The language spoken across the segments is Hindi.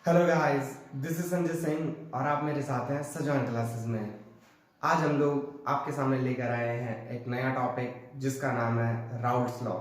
Hello guys, this is Sanjay Singh और आप मेरे साथ हैं सजॉन क्लासेस में। आज हम लोग आपके सामने लेकर आए हैं एक नया टॉपिक जिसका नाम है राउट्स लॉ।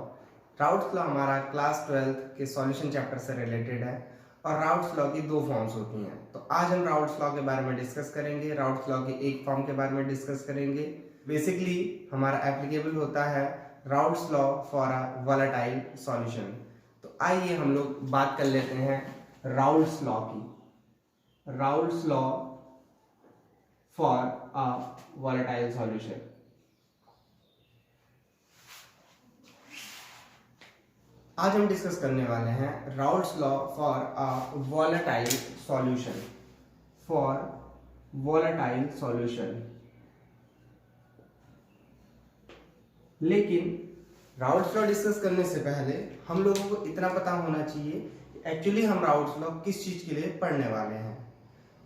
राउट्स लॉ हमारा क्लास 12th के सॉल्यूशन चैप्टर से रिलेटेड है और राउट्स लॉ की दो फॉर्म्स होती हैं। तो आज हम राउट्स लॉ के बारे में डिस्कस करेंगे, राउट्स लॉ की एक फॉर्म के बारे में डिस्कस करेंगे। बेसिकली हमारा एप्लीकेबल होता है routes law for a volatile solution. तो आइए हम लोग बात कर लेते हैं राउल्ट्स लॉ की। Raoult's law for a volatile solution. आज हम डिस्कस करने वाले हैं Raoult's law for a volatile solution. For volatile solution. लेकिन राउल्ट्स लॉ डिस्कस करने से पहले हम लोगों को इतना पता होना चाहिए एक्चुअली हम राउल्ट्स लॉ किस चीज के लिए पढ़ने वाले हैं।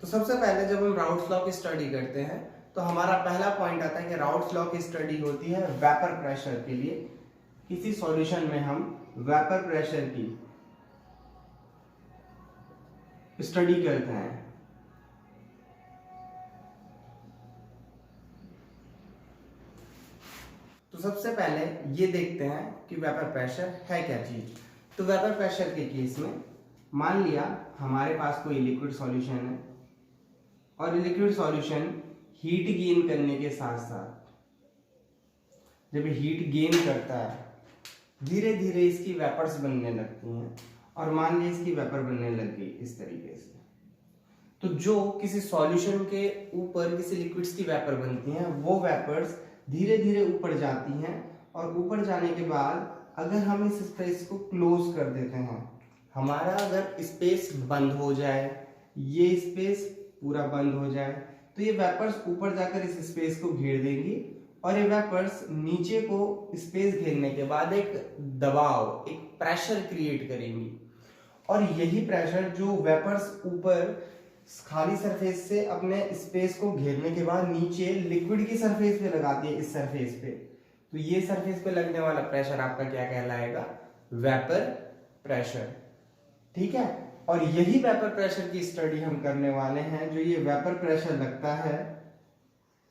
तो सबसे पहले जब हम राउल्ट्स लॉ की स्टडी करते हैं तो हमारा पहला पॉइंट आता है कि राउल्ट्स लॉ की स्टडी होती है वेपर प्रेशर के लिए। किसी सॉल्यूशन में हम वेपर प्रेशर की स्टडी करते हैं। तो सबसे पहले ये देखते हैं कि वेपर प्रेशर है क्या चीज। तो वेपर प्रेशर के केस में मान लिया हमारे पास कोई लिक्विड सॉल्यूशन है और लिक्विड सॉल्यूशन हीट गेन करने के साथ साथ जब हीट गेन करता है धीरे धीरे इसकी वेपर्स बनने लगती हैं और मान लिया इसकी वेपर बनने लग गई इस तरीके से। तो जो किसी सॉल्यूशन के ऊपर किसी लिक्विड्स की वेपर बनती हैं वो वेपर्स धीरे धीरे ऊपर जाती हैं और ऊपर जाने के बाद अगर हम इस स्पेस को क्लोज कर देते हैं, हमारा अगर स्पेस बंद हो जाए, ये स्पेस पूरा बंद हो जाए, तो ये वेपर्स ऊपर जाकर इस स्पेस को घेर देंगी और ये वेपर्स नीचे को स्पेस घेरने के बाद एक दबाव, एक प्रेशर क्रिएट करेंगी। और यही प्रेशर जो वेपर्स ऊपर खाली सरफेस से अपने स्पेस को घेरने के बाद नीचे लिक्विड की सरफेस पे लगाती है, इस सरफेस पे, तो ये सरफेस पे लगने वाला प्रेशर आपका क्या कहलाएगा? Vapour pressure. ठीक है। और यही वेपर प्रेशर की स्टडी हम करने वाले हैं। जो ये वेपर प्रेशर लगता है,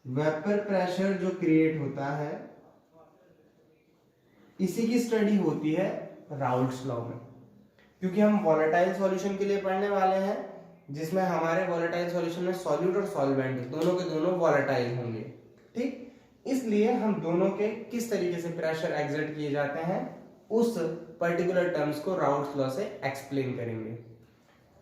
वेपर प्रेशर जो क्रिएट होता है, इसी की स्टडी होती है राउल्ट्स लॉ में। क्योंकि हम वोलेटाइल सॉल्यूशन के लिए पढ़ने वाले हैं जिसमें हमारे वोलेटाइल सॉल्यूशन में सॉल्यूट और सॉल्वेंट दोनों के दोनों वोलेटाइल होंगे। ठीक, इसलिए हम दोनों के किस तरीके से प्रेशर एक्सर्ट किए जाते हैं उस पर्टिकुलर टर्म्स को राउल्ट्स लॉ से एक्सप्लेन करेंगे।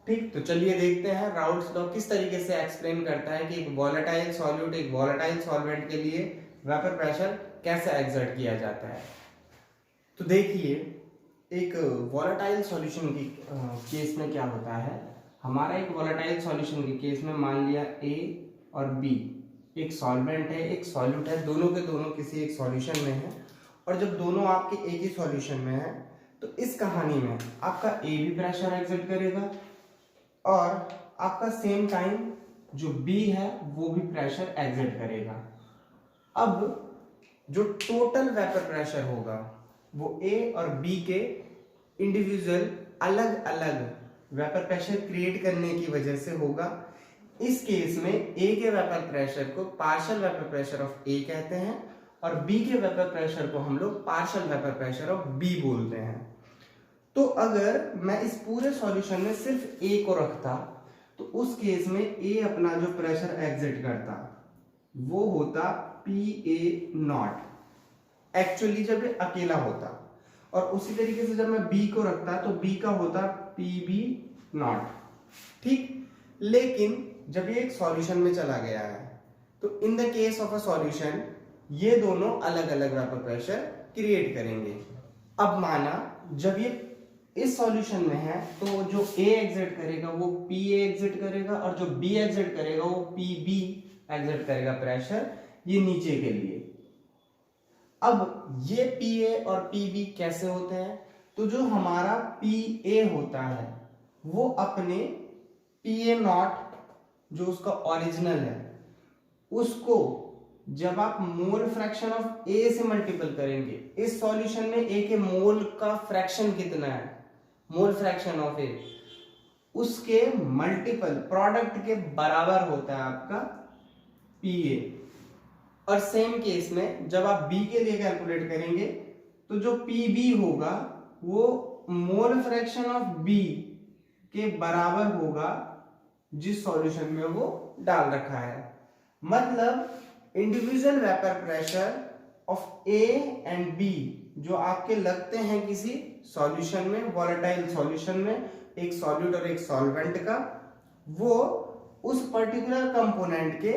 ठीक, तो चलिए देखते हैं राउल्ट्स लॉ किस तरीके से एक्सप्लेन करता है कि एक वोलेटाइल सॉल्यूट एक वोलेटाइल सॉल्वेंट के लिए वेपर प्रेशर कैसे एक्सर्ट किया जाता है। तो देखिए, एक वोलेटाइल सॉल्यूशन की केस में क्या होता है। हमारा एक वोलेटाइल सॉल्यूशन के केस में मान लिया A और B एक सॉल्वेंट है, एक सॉल्यूट है, दोनों के दोनों किसी एक सॉल्यूशन में है। और जब दोनों आपके एक ही सॉल्यूशन में है तो इस कहानी में आपका A भी प्रेशर एक्सर्ट करेगा और आपका सेम टाइम जो B है वो भी प्रेशर एक्सर्ट करेगा। अब जो टोटल वेपर प्रेशर होगा वो A और B के इंडिविजुअल अलग अलग वेपर प्रेशर क्रिएट करने की वजह से होगा। इस केस में A के वेपर प्रेशर को partial vapour pressure of A कहते हैं और B के वेपर प्रेशर को हम लोग partial vapour pressure of B बोलते हैं। तो अगर मैं इस पूरे सॉल्यूशन में सिर्फ A को रखता तो उस केस में A अपना जो प्रेशर एग्जिट करता वो होता PA0 एक्चुअली जब ये अकेला होता, और उसी तरीके से जब मैं B को रखता तो B का होता PB0। ठीक, लेकिन जब ये एक सॉल्यूशन में चला गया है तो in the case of a solution ये दोनों अलग अलग वेपर प्रेशर क्रिएट करेंगे। अब माना जब ये इस सॉल्यूशन में है तो जो A एग्जिट करेगा वो PA एग्जिट करेगा और जो B एग्जिट करेगा वो PB एग्जिट करेगा प्रेशर ये नीचे के लिए। अब ये PA और PB कैसे होते हैं? तो जो हमारा PA होता है वो अपने PA0 जो उसका ओरिजिनल है उसको जब आप मोल फ्रैक्शन ऑफ A से मल्टीपल करेंगे, इस सॉल्यूशन में A के मोल का फ्रैक्शन कितना है, मोल फ्रैक्शन ऑफ A, उसके मल्टीपल प्रोडक्ट के बराबर होता है आपका पीए। और सेम केस में जब आप बी के लिए कैलकुलेट करेंगे तो जो पीबी होगा वो मोल फ्रैक्शन ऑफ बी के बराबर होगा जिस सॉल्यूशन में वो डाल रखा है। मतलब individual vapour pressure of A and B जो आपके लगते हैं किसी सॉल्यूशन में, वॉलेटाइल सॉल्यूशन में, एक सॉल्यूट और एक सॉल्वेंट का, वो उस पर्टिकुलर कंपोनेंट के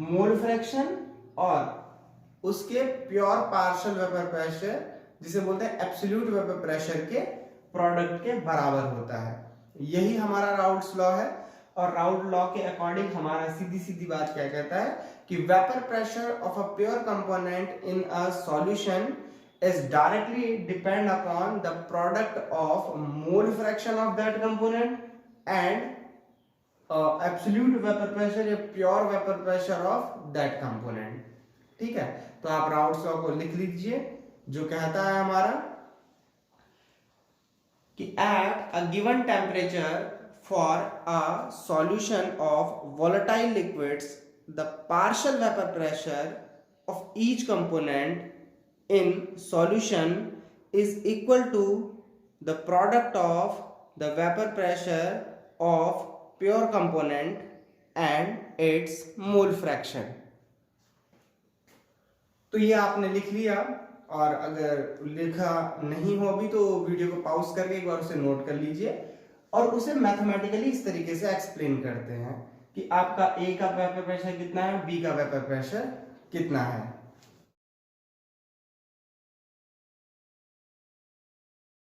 मोल फ्रैक्शन और उसके प्योर पार्शियल वेपर प्रेशर जिसे बोलते हैं एब्सोल्यूट वेपर प्रेशर के प्रोडक्ट के बराबर होता है। यही हमारा राउल्ट्स लॉ है। और राउल्ट लॉ के अकॉर्डिंग हमारा सीधी सीधी बात क्या कहता है कि vapour pressure of a pure component in a solution is directly depend upon the product of mole fraction of that component and absolute vapor pressure या pure vapor pressure of that component। ठीक है, तो आप राउल्ट्स लॉ को लिख लीजिए जो कहता है हमारा कि at a given temperature for a solution of volatile liquids the partial vapor pressure of each component in solution is equal to the product of the vapor pressure of pure component and its mole fraction। तो ये आपने लिख लिया, और अगर लिखा नहीं हो अभी तो वीडियो को पॉज करके एक बार उसे नोट कर लीजिए और उसे मैथमेटिकली इस तरीके से एक्सप्लेन करते हैं कि आपका ए का वेपर प्रेशर कितना है, बी का वेपर प्रेशर कितना है।